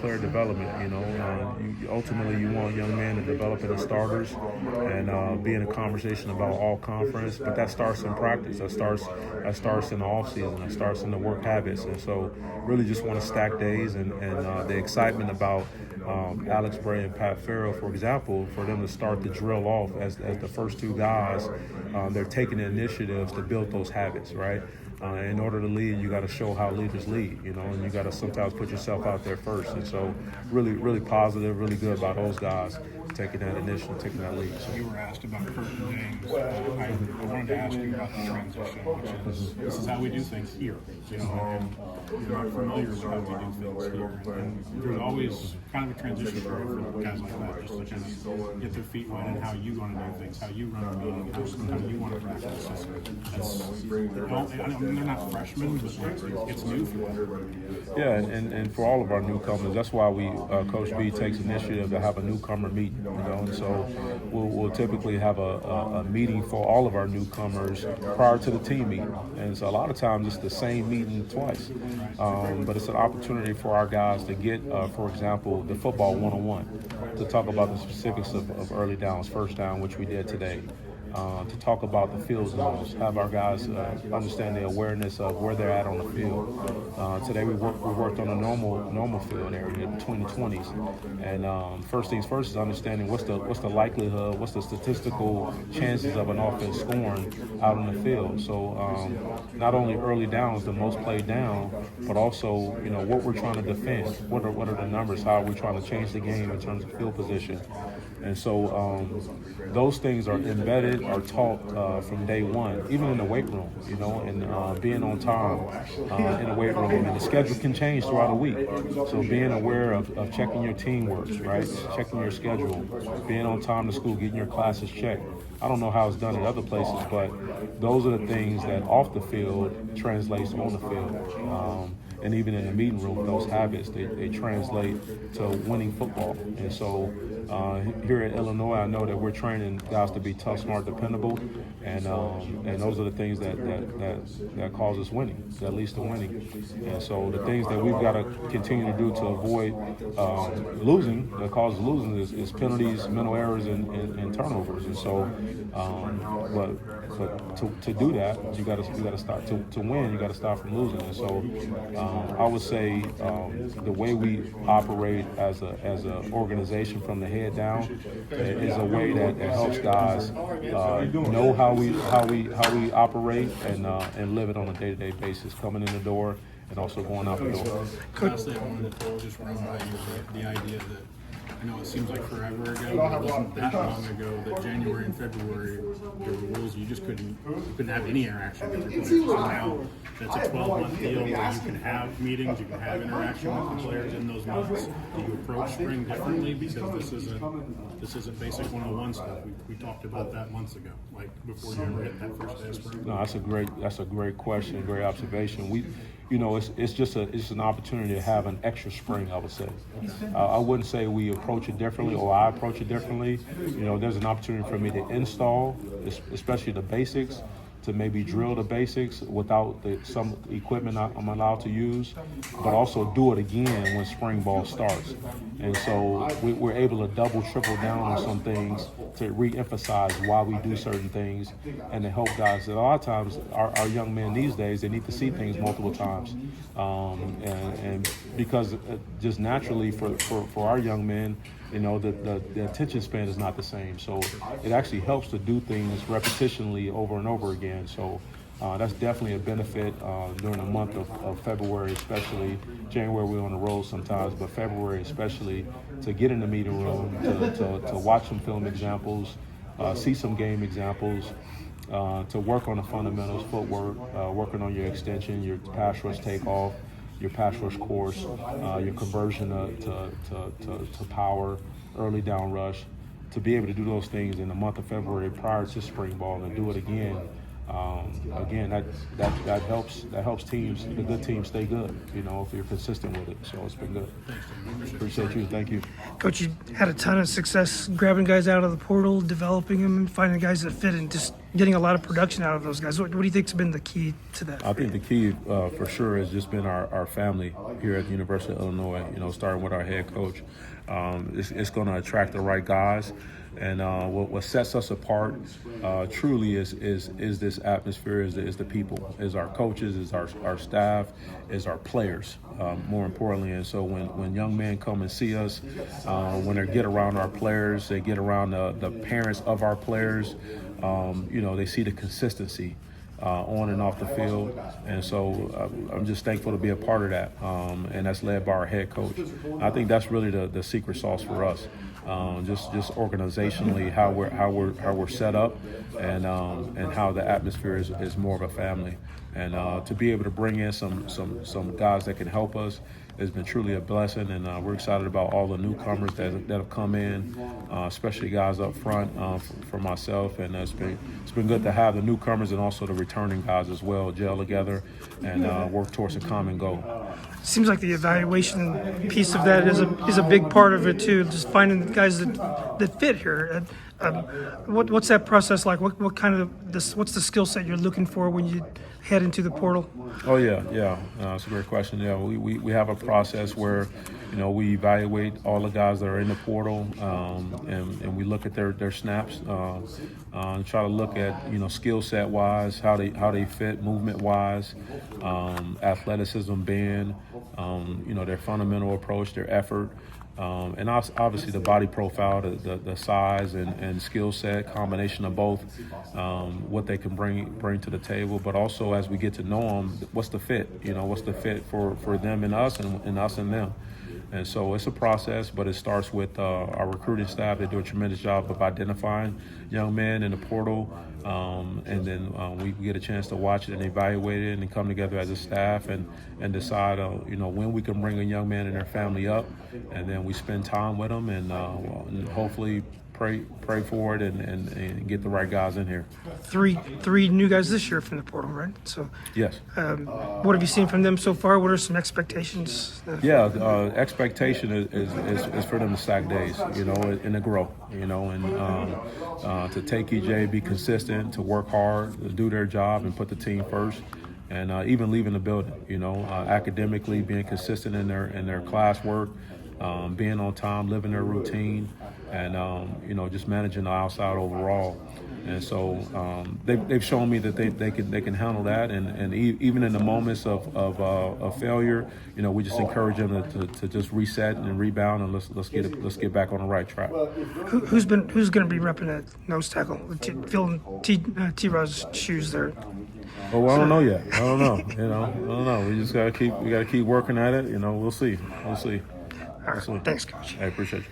Player development, ultimately you want young men to develop into starters and be in a conversation about all conference, but that starts in practice. That starts in the off season. That starts in the work habits, and so really just want to stack days and the excitement about Alex Bray and Pat Farrell, for example, for them to start the drill off as the first two guys. They're taking the initiatives to build those habits, right? In order to lead, you got to show how leaders lead, and you got to sometimes put yourself out there first. And so really, really positive, really good about those guys taking that initiative, taking that lead. So. You were asked about Curtin James. I wanted to ask you about the transition, which is this is how we do things here. And you're not familiar with how we do things here. And there's always kind of a transition period for guys like that, just to kind of get their feet wet and how you want to do things, how you run a meeting, how you want to practice. They're not freshmen, but it's new for them. Yeah, and for all of our newcomers, that's why we Coach B takes initiative to have a newcomer meeting. And so we'll typically have a meeting for all of our newcomers prior to the team meeting. And so a lot of times it's the same meeting twice, but it's an opportunity for our guys to get, for example, the football 101, to talk about the specifics of early downs, first down, which we did today. To talk about the field zones, have our guys understand the awareness of where they're at on the field. Today we worked on a normal field area between the 20s, and first things first is understanding what's the likelihood, what's the statistical chances of an offense scoring out on the field. So not only early downs, the most played down, but also what we're trying to defend. What are the numbers? How are we trying to change the game in terms of field position? And so those things are embedded, are taught from day one, even in the weight room, and being on time in the weight room. And the schedule can change throughout a week. So being aware of checking your teamwork, right? Checking your schedule, being on time to school, getting your classes checked. I don't know how it's done at other places, but those are the things that off the field translates on the field. And even in the meeting room, those habits, they translate to winning football. And so here at Illinois, I know that we're training guys to be tough, smart, dependable, and those are the things that cause us winning, that leads to winning. And so the things that we've got to continue to do to avoid losing, that causes losing, is penalties, mental errors, and turnovers. And so, but to do that, you got to start to win. You got to start from losing. And so, I would say the way we operate as an organization from the head down is a way that helps guys know how we operate and live it on a day-to-day basis, coming in the door and also going out the door. Lastly, I wanted to just run by you the idea that I know it seems like forever ago, but it wasn't that long ago that January and February there were rules you just couldn't have any interaction with your players. So now that's a 12-month deal where you can have meetings, you can have interaction with the players in those months. Do you approach spring differently because this isn't basic 101 stuff? We talked about that months ago, like before you ever hit that first day of spring. No, that's a great question, great observation. It's just an opportunity to have an extra spring, I would say. I wouldn't say we approach it differently or I approach it differently. There's an opportunity for me to install, especially the basics, to maybe drill the basics without some equipment I'm allowed to use, but also do it again when spring ball starts. And so we're able to double, triple down on some things to re-emphasize why we do certain things and to help guys. And a lot of times, our young men these days, they need to see things multiple times. And because just naturally for our young men, the attention span is not the same. So it actually helps to do things repetitionally over and over again. So that's definitely a benefit during the month of February, especially. January we're on the road sometimes, but February especially, to get in the meeting room, to watch some film examples, see some game examples, to work on the fundamentals, footwork, working on your extension, your pass rush takeoff, your pass rush course, your conversion to power, early down rush, to be able to do those things in the month of February prior to spring ball and do it again. That helps teams, the good teams, stay good. If you're consistent with it. So it's been good. Appreciate you. Thank you, Coach. You had a ton of success grabbing guys out of the portal, developing them, and finding guys that fit, and just getting a lot of production out of those guys. What do you think's been the key to that? I think the key for sure has just been our family here at the University of Illinois, starting with our head coach. It's going to attract the right guys. And what sets us apart truly is this atmosphere, is the people, is our coaches, is our staff, is our players, more importantly. And so when young men come and see us, when they get around our players, they get around the parents of our players, they see the consistency on and off the field. And so I'm just thankful to be a part of that. And that's led by our head coach. I think that's really the secret sauce for us. Just organizationally, how we're set up, and how the atmosphere is more of a family, and to be able to bring in some guys that can help us has been truly a blessing, and we're excited about all the newcomers that have come in, especially guys up front for myself, and it's been good to have the newcomers and also the returning guys as well gel together and work towards a common goal. Seems like the evaluation piece of that is a big part of it too. Just finding the guys that fit here. What's that process like? What kind of what's the skill set you're looking for when you head into the portal? Oh yeah. That's a great question. Yeah, we have a process where we evaluate all the guys that are in the portal, and we look at their snaps, and try to look at skill set wise, how they fit movement wise, athleticism, bend, their fundamental approach, their effort. And obviously the body profile, the size and skill set, combination of both, what they can bring to the table. But also as we get to know them, what's the fit? What's the fit for them and us, and us and them. And so it's a process, but it starts with our recruiting staff. They do a tremendous job of identifying young men in the portal, and then we get a chance to watch it and evaluate it and come together as a staff and decide, when we can bring a young man and their family up, and then we spend time with them and hopefully pray for it and get the right guys in here. Three new guys this year from the portal, right? So yes. What have you seen from them so far? What are some expectations? Expectation is for them to stack days, and to grow, and to take EJ, be consistent, to work hard, to do their job, and put the team first. And even leaving the building, academically being consistent in their classwork, being on time, living their routine, and just managing the outside overall. And so they've shown me that they can handle that, and even in the moments of failure, we just encourage them to just reset and rebound, and let's get back on the right track. Who's going to be repping that nose tackle, filling T-Rod's shoes there? Oh, I don't know yet. I don't know. I don't know. We just gotta keep working at it. We'll see. All right. Thanks, Coach. I appreciate you.